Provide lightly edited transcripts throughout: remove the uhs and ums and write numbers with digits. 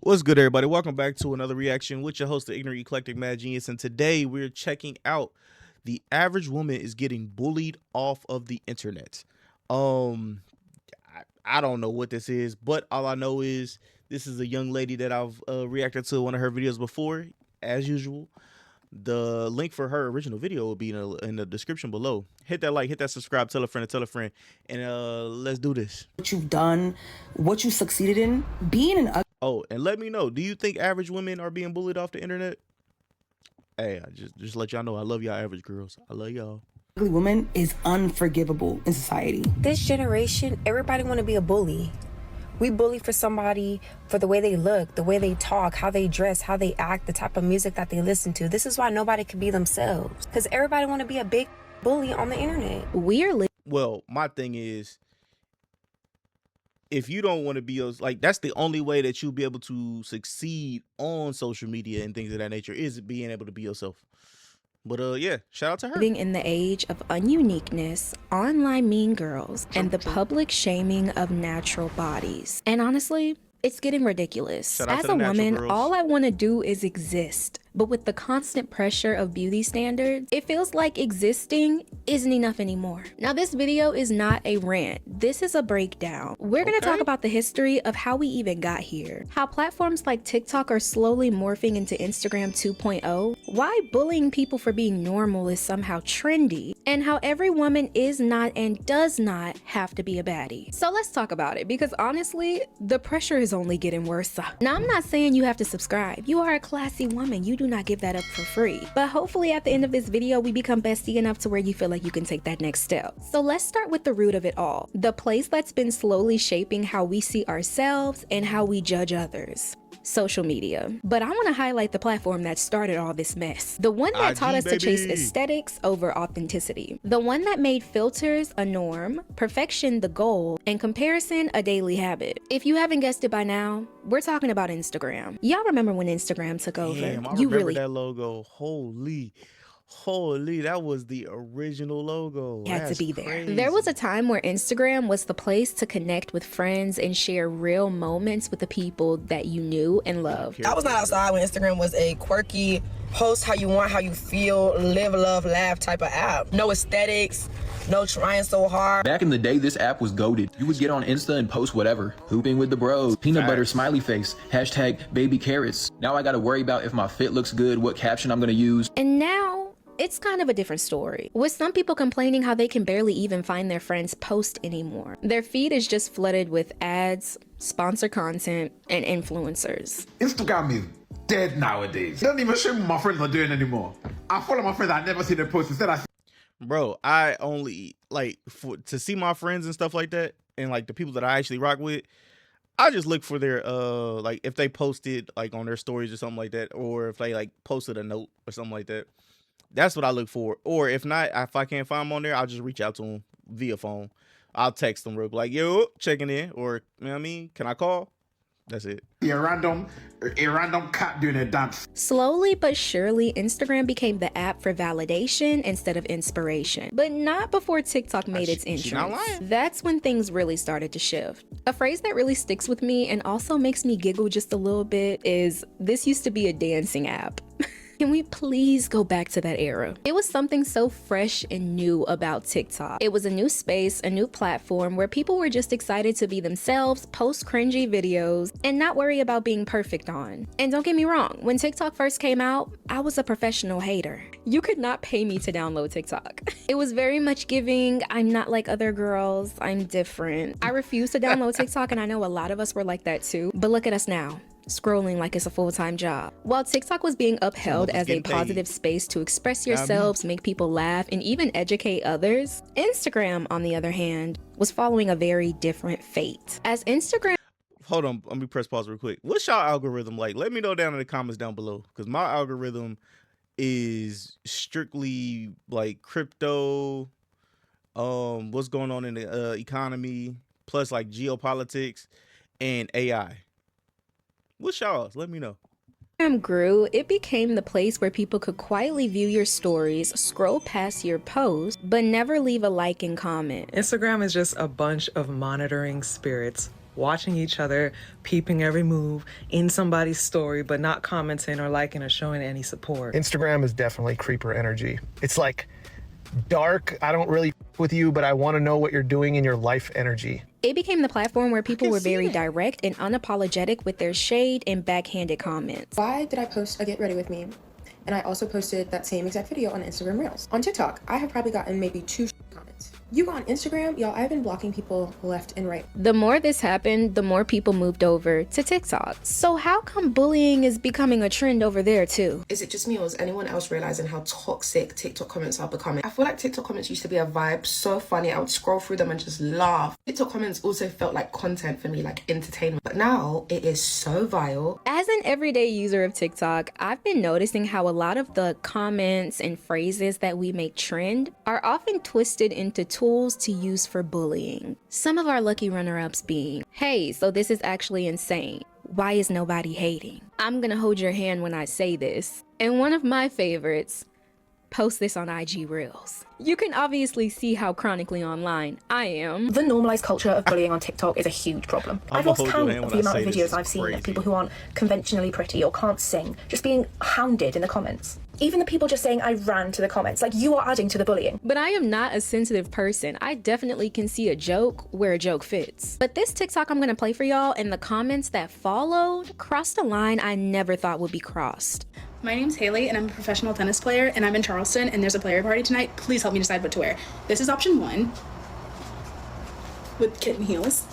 What's good, everybody? Welcome back to another reaction with your host, the Ignorant Eclectic Mad Genius, and today we're checking out the average woman is getting bullied off of the internet. I don't know what this is, but all I know is this is a young lady that I've reacted to one of her videos before, as usual. The link for her original video will be in the description below. Hit that like, hit that subscribe, tell a friend, and let's do this. What you've done, what you succeeded in, being an Oh, and let me know, do you think average women are being bullied off the internet? Hey, I just let y'all know I love y'all average girls. I love y'all. ugly woman is unforgivable in society. This generation, everybody want to be a bully. We bully for somebody for the way they look, the way they talk, how they dress, how they act, the type of music that they listen to. This is why nobody can be themselves, because everybody want to be a big bully on the internet. Well, my thing is, if you don't want to be like, that's the only way that you'll be able to succeed on social media and things of that nature, is being able to be yourself. But yeah, shout out to her. Living in the age of ununiqueness, online mean girls, and the public shaming of natural bodies. And honestly, it's getting ridiculous. As a woman, all I want to do is exist. But with the constant pressure of beauty standards, it feels like existing isn't enough anymore. Now, this video is not a rant. This is a breakdown. We're going to talk about the history of how we even got here, how platforms like TikTok are slowly morphing into Instagram 2.0, why bullying people for being normal is somehow trendy, and how every woman is not and does not have to be a baddie. So let's talk about it, because honestly, the pressure is only getting worse. Now, I'm not saying you have to subscribe. You are a classy woman. You do not give that up for free. But hopefully at the end of this video, we become bestie enough to where you feel like you can take that next step. So let's start with the root of it all. The place that's been slowly shaping how we see ourselves and how we judge others. Social media. But I want to highlight the platform that started all this mess. The one that taught us to chase aesthetics over authenticity. The one that made filters a norm, perfection the goal, and comparison a daily habit. If you haven't guessed it by now, we're talking about Instagram. Y'all remember when Instagram took over? Damn, I remember that logo. Holy, that was the original logo. Had to be there. Crazy. There was a time where Instagram was the place to connect with friends and share real moments with the people that you knew and loved. I was not outside when Instagram was a quirky, post how you want, how you feel, live, love, laugh type of app. No aesthetics, no trying so hard. Back in the day, this app was goated. You would get on Insta and post whatever. Hooping with the bros, peanut butter smiley face, hashtag baby carrots. Now I gotta worry about if my fit looks good, what caption I'm gonna use. And now, it's kind of a different story, with some people complaining how they can barely even find their friends' post anymore. Their feed is just flooded with ads, sponsored content, and influencers. Instagram is dead nowadays. Don't even show me what my friends are doing anymore. I follow my friends, I never see their posts. Instead, Bro, I only, like, to see my friends and stuff like that, and like the people that I actually rock with, I just look for their like, if they posted like on their stories or something like that, or if they like posted a note or something like that. That's what I look for. Or if not, if I can't find them on there, I'll just reach out to them via phone. I'll text them real quick, like, yo, checking in, or, you know what I mean? Can I call? That's it. A random cat doing a dance. Slowly but surely, Instagram became the app for validation instead of inspiration. But not before TikTok made its entrance. That's when things really started to shift. A phrase that really sticks with me and also makes me giggle just a little bit is, this used to be a dancing app. Can we please go back to that era? It was something so fresh and new about TikTok. It was a new space, a new platform where people were just excited to be themselves, post cringy videos, and not worry about being perfect on. And don't get me wrong, when TikTok first came out, I was a professional hater. You could not pay me to download TikTok. It was very much giving, I'm not like other girls, I'm different. I refused to download TikTok, and I know a lot of us were like that too. But look at us now, scrolling like it's a full-time job. While TikTok was being upheld as a positive space to express yourselves, make people laugh, and even educate others, Instagram, on the other hand, was following a very different fate. As Instagram... Hold on, let me press pause real quick. What's y'all algorithm like? Let me know down in the comments down below, because my algorithm is strictly like crypto, what's going on in the economy, plus like geopolitics and AI. What's y'all's? Let me know. Grew, it became the place where people could quietly view your stories, scroll past your posts, but never leave a like and comment. Instagram is just a bunch of monitoring spirits watching each other, peeping every move in somebody's story, but not commenting or liking or showing any support. Instagram is definitely creeper energy. It's like dark, I don't really with you, but I want to know what you're doing in your life energy. It became the platform where people were very direct and unapologetic with their shade and backhanded comments. Why did I post a get ready with me? And I also posted that same exact video on Instagram Reels. On TikTok, I have probably gotten maybe 2 comments. You go on Instagram, y'all, I've been blocking people left and right. The more this happened, the more people moved over to TikTok. So how come bullying is becoming a trend over there too? Is it just me, or is anyone else realizing how toxic TikTok comments are becoming? I feel like TikTok comments used to be a vibe, so funny. I would scroll through them and just laugh. TikTok comments also felt like content for me, like entertainment. But now it is so vile. As an everyday user of TikTok, I've been noticing how a lot of the comments and phrases that we make trend are often twisted into tools to use for bullying. Some of our lucky runner-ups being, hey, so this is actually insane. Why is nobody hating? I'm gonna hold your hand when I say this. And one of my favorites, post this on IG Reels. You can obviously see how chronically online I am. The normalized culture of bullying on TikTok is a huge problem. I've lost count of the amount of videos I've seen of people who aren't conventionally pretty or can't sing, just being hounded in the comments. Even the people just saying I ran to the comments, like you are adding to the bullying. But I am not a sensitive person. I definitely can see a joke where a joke fits. But this TikTok I'm gonna play for y'all and the comments that followed crossed a line I never thought would be crossed. My name's Haley and I'm a professional tennis player and I'm in Charleston and there's a player party tonight. Please help me decide what to wear. This is option 1 with kitten heels.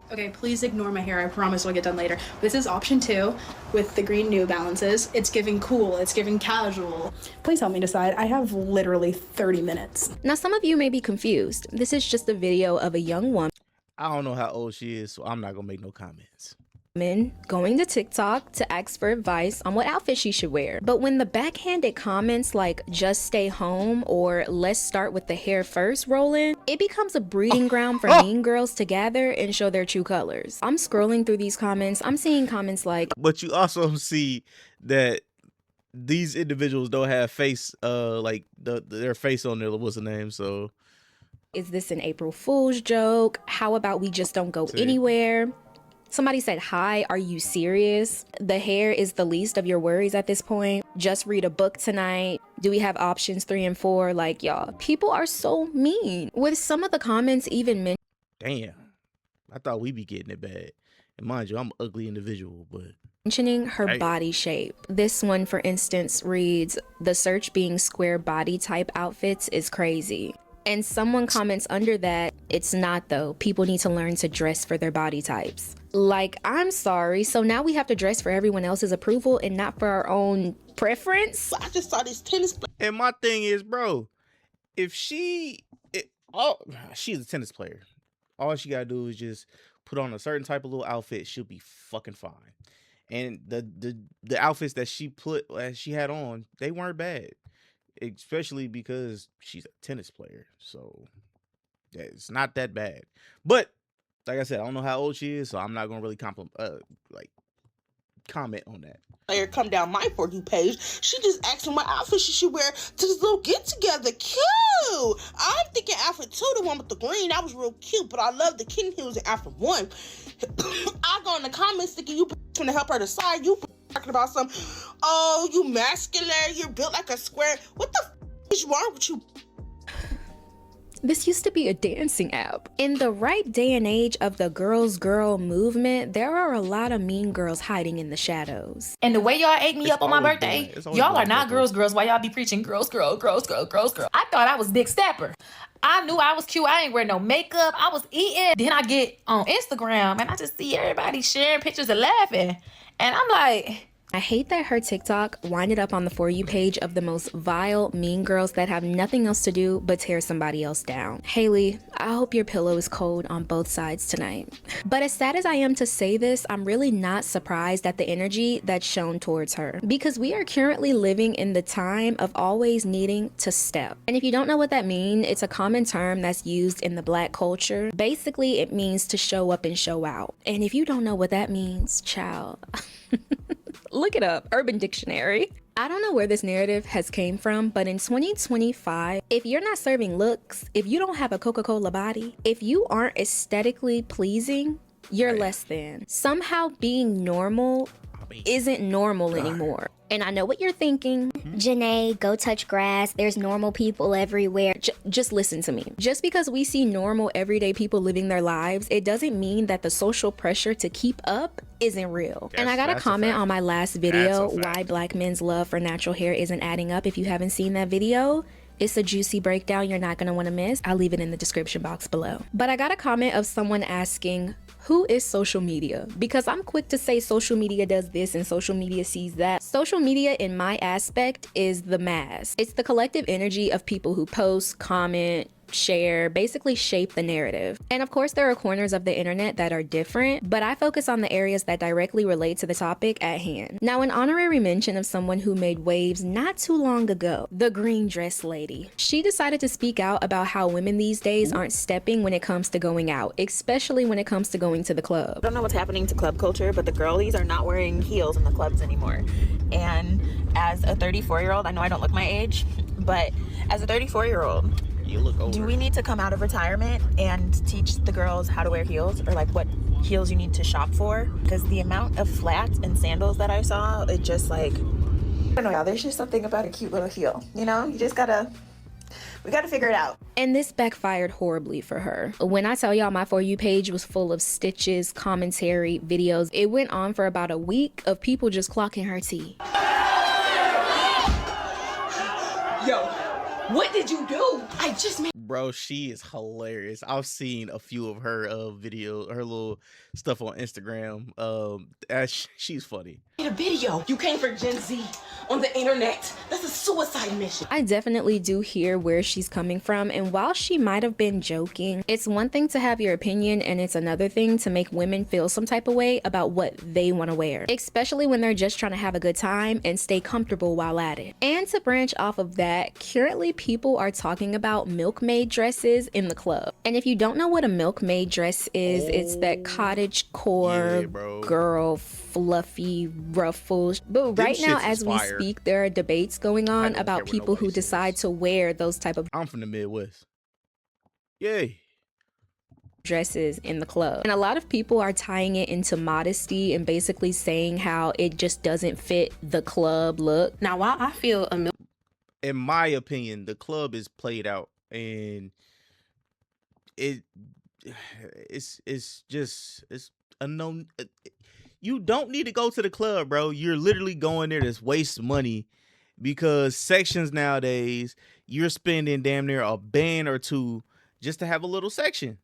Okay, please ignore my hair. I promise it'll get done later. This is option 2 with the green New Balances. It's giving cool, it's giving casual. Please help me decide. I have literally 30 minutes. Now some of you may be confused. This is just a video of a young woman. I don't know how old she is, so I'm not gonna make no comments. Going to TikTok to ask for advice on what outfit she should wear. But when the backhanded comments like just stay home or let's start with the hair first roll in, it becomes a breeding ground for mean girls to gather and show their true colors. I'm scrolling through these comments. I'm seeing comments like, but you also see that these individuals don't have face, like their face on there. What's the name? So is this an April Fool's joke? How about we just don't go anywhere? Somebody said, hi, are you serious? The hair is the least of your worries at this point. Just read a book tonight. Do we have options 3 and 4? Like, y'all, people are so mean. With some of the comments even damn, I thought we'd be getting it bad. And mind you, I'm an ugly individual, but mentioning her body shape. This one, for instance, reads, the search being square body type outfits is crazy. And someone comments under that, it's not though. People need to learn to dress for their body types. Like, I'm sorry, so now we have to dress for everyone else's approval and not for our own preference? I just saw this tennis. And my thing is, bro, if she's a tennis player. All she gotta do is just put on a certain type of little outfit. She'll be fucking fine. And the outfits that she had on, they weren't bad. Especially because she's a tennis player, so yeah, it's not that bad. But like I said, I don't know how old she is, so I'm not gonna really comment on that. Player come down my For You page. She just asked me what outfit she should wear to this little get together. Cute. I'm thinking outfit 2, the one with the green. That was real cute, but I love the kitten heels in outfit 1. I go in the comments thinking you trying to help her decide. You talking about some, oh, you muscular, you're built like a square. What the is wrong with you? This used to be a dancing app. In the right day and age of the girls girl movement, there are a lot of mean girls hiding in the shadows. And the way y'all ate me up on my birthday, y'all are not girls why y'all be preaching girls girl. I thought I was Big Stepper. I knew I was cute. I ain't wear no makeup. I was eating. Then I get on Instagram and I just see everybody sharing pictures and laughing. And I'm like, I hate that her TikTok winded up on the For You page of the most vile, mean girls that have nothing else to do but tear somebody else down. Haley, I hope your pillow is cold on both sides tonight. But as sad as I am to say this, I'm really not surprised at the energy that's shown towards her. Because we are currently living in the time of always needing to step. And if you don't know what that means, it's a common term that's used in the Black culture. Basically, it means to show up and show out. And if you don't know what that means, child... Look it up, Urban Dictionary. I don't know where this narrative has came from, but in 2025, if you're not serving looks, if you don't have a Coca-Cola body, if you aren't aesthetically pleasing, you're less than. Somehow being normal isn't normal anymore. And I know what you're thinking. Janae, go touch grass. There's normal people everywhere. Just listen to me. Just because we see normal everyday people living their lives, it doesn't mean that the social pressure to keep up isn't real. And I got a comment on my last video, why black men's love for natural hair isn't adding up. If you haven't seen that video, it's a juicy breakdown you're not gonna wanna miss. I'll leave it in the description box below. But I got a comment of someone asking, who is social media? Because I'm quick to say social media does this and social media sees that. Social media in my aspect is the mass. It's the collective energy of people who post, comment, share, basically shape the narrative. And of course there are corners of the internet that are different, but I focus on the areas that directly relate to the topic at hand. Now, an honorary mention of someone who made waves not too long ago, the green dress lady. She decided to speak out about how women these days aren't stepping when it comes to going out, especially when it comes to going to the club. I don't know what's happening to club culture, but the girlies are not wearing heels in the clubs anymore. And as a 34-year-old, I know I don't look my age, but as a 34-year-old, you look older. Do we need to come out of retirement and teach the girls how to wear heels, or like what heels you need to shop for? Because the amount of flats and sandals that I saw, it just like, I don't know, y'all, there's just something about a cute little heel, you know? You just gotta, we gotta figure it out. And this backfired horribly for her. When I tell y'all my For You page was full of stitches, commentary, videos, it went on for about a week of people just clocking her tea. Yo. What did you do? I just made. Bro, she is hilarious. I've seen a few of her videos, her little stuff on Instagram. She's funny. A video. You came for Gen Z on the internet. That's a suicide mission. I definitely do hear where she's coming from, and while she might have been joking, it's one thing to have your opinion and it's another thing to make women feel some type of way about what they want to wear, especially when they're just trying to have a good time and stay comfortable while at it. And to branch off of that, currently people are talking about milkmaid dresses in the club. And if you don't know what a milkmaid dress is, it's that cottage core girl fluffy ruffles. But right now as we speak, there are debates going on about people who decide to wear those type of I'm from the Midwest. Yay. Dresses in the club. And a lot of people are tying it into modesty and basically saying how it just doesn't fit the club look. Now, while I feel in my opinion, the club is played out, and it's a no. You don't need to go to the club, bro. You're literally going there to waste money, because sections nowadays, you're spending damn near a band or two just to have a little section.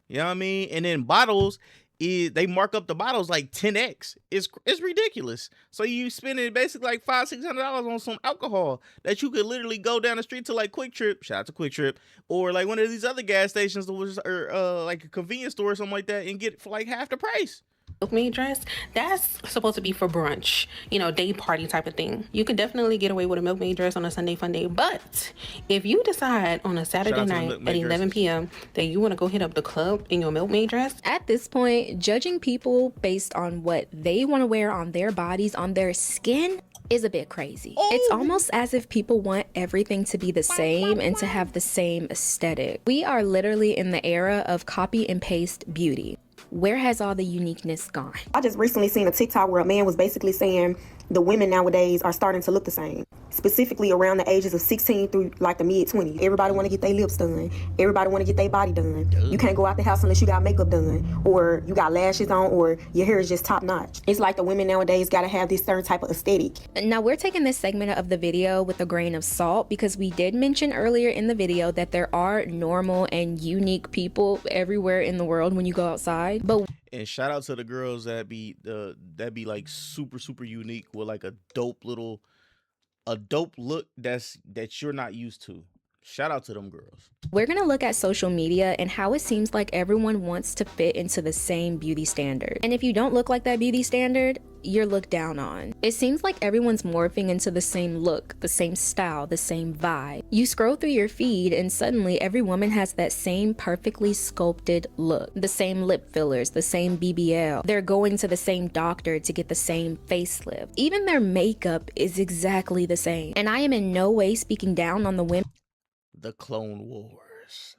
You know what I mean? And then bottles, they mark up the bottles like 10x. It's ridiculous. So you spending basically like $500-$600 on some alcohol that you could literally go down the street to like Quick Trip, shout out to Quick Trip, or like one of these other gas stations, or like a convenience store or something like that, and get it for like half the price. Milkmaid dress, that's supposed to be for brunch, you know, day party type of thing. You could definitely get away with a milkmaid dress on a Sunday fun day, but if you decide on a Saturday night at 11 p.m. that you want to go hit up the club in your milkmaid dress, at this point, judging people based on what they want to wear on their bodies, on their skin, is a bit crazy. It's almost as if people want everything to be the same and to have the same aesthetic. We are literally in the era of copy and paste beauty. Where has all the uniqueness gone? I just recently seen a TikTok where a man was basically saying the women nowadays are starting to look the same, specifically around the ages of 16 through like the mid-20s. Everybody want to get their lips done. Everybody want to get their body done. You can't go out the house unless you got makeup done, or you got lashes on, or your hair is just top notch. It's like the women nowadays got to have this certain type of aesthetic. Now, we're taking this segment of the video with a grain of salt, because we did mention earlier in the video that there are normal and unique people everywhere in the world when you go outside. But and shout out to the girls that be like super unique with like a dope look that you're not used to. Shout out to them girls. We're going to look at social media and how it seems like everyone wants to fit into the same beauty standard. And if you don't look like that beauty standard, you're looked down on. It seems like everyone's morphing into the same look, the same style, the same vibe. You scroll through your feed and suddenly every woman has that same perfectly sculpted look, the same lip fillers, the same BBL. They're going to the same doctor to get the same facelift. Even their makeup is exactly the same. And I am in no way speaking down on the women. The Clone Wars.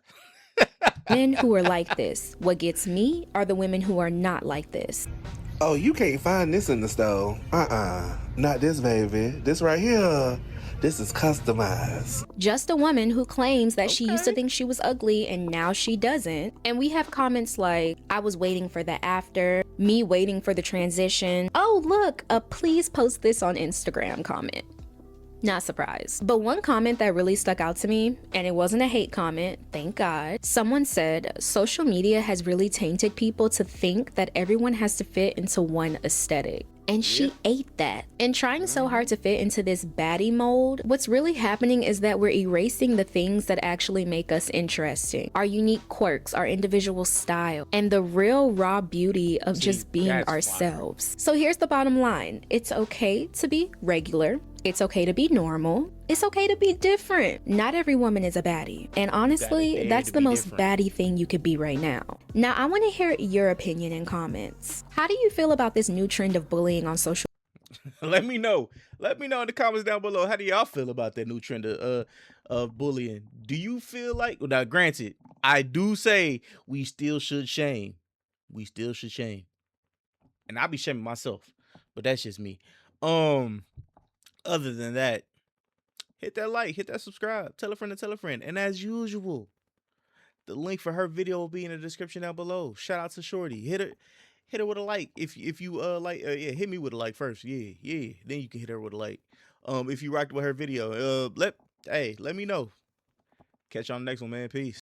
Men who are like this. What gets me are the women who are not like this. Oh, you can't find this in the store. Not this, baby. This right here. This is customized. Just a woman who claims that she used to think she was ugly and now she doesn't. And we have comments like, I was waiting for the after, me waiting for the transition. Oh, look, a please post this on Instagram comment. Not surprised. But one comment that really stuck out to me, and it wasn't a hate comment, thank God. Someone said, social media has really tainted people to think that everyone has to fit into one aesthetic. And she ate that. And trying so hard to fit into this baddie mold, what's really happening is that we're erasing the things that actually make us interesting. Our unique quirks, our individual style, and the real raw beauty of just being ourselves. So here's the bottom line. It's okay to be regular. It's okay to be normal. It's okay to be different. Not every woman is a baddie. And honestly, that's the most baddie thing you could be right now. Now, I want to hear your opinion in comments. How do you feel about this new trend of bullying on social? Let me know. Let me know in the comments down below. How do y'all feel about that new trend of bullying? Do you feel like, now granted, I do say we still should shame. We still should shame. And I be shaming myself, but that's just me. Other than that, hit that like, hit that subscribe, tell a friend to tell a friend. And as usual, the link for her video will be in the description down below. Shout out to Shorty. Hit her with a like. If you like, hit me with a like first. Yeah. Then you can hit her with a like. If you rocked with her video, let me know. Catch you on the next one, man. Peace.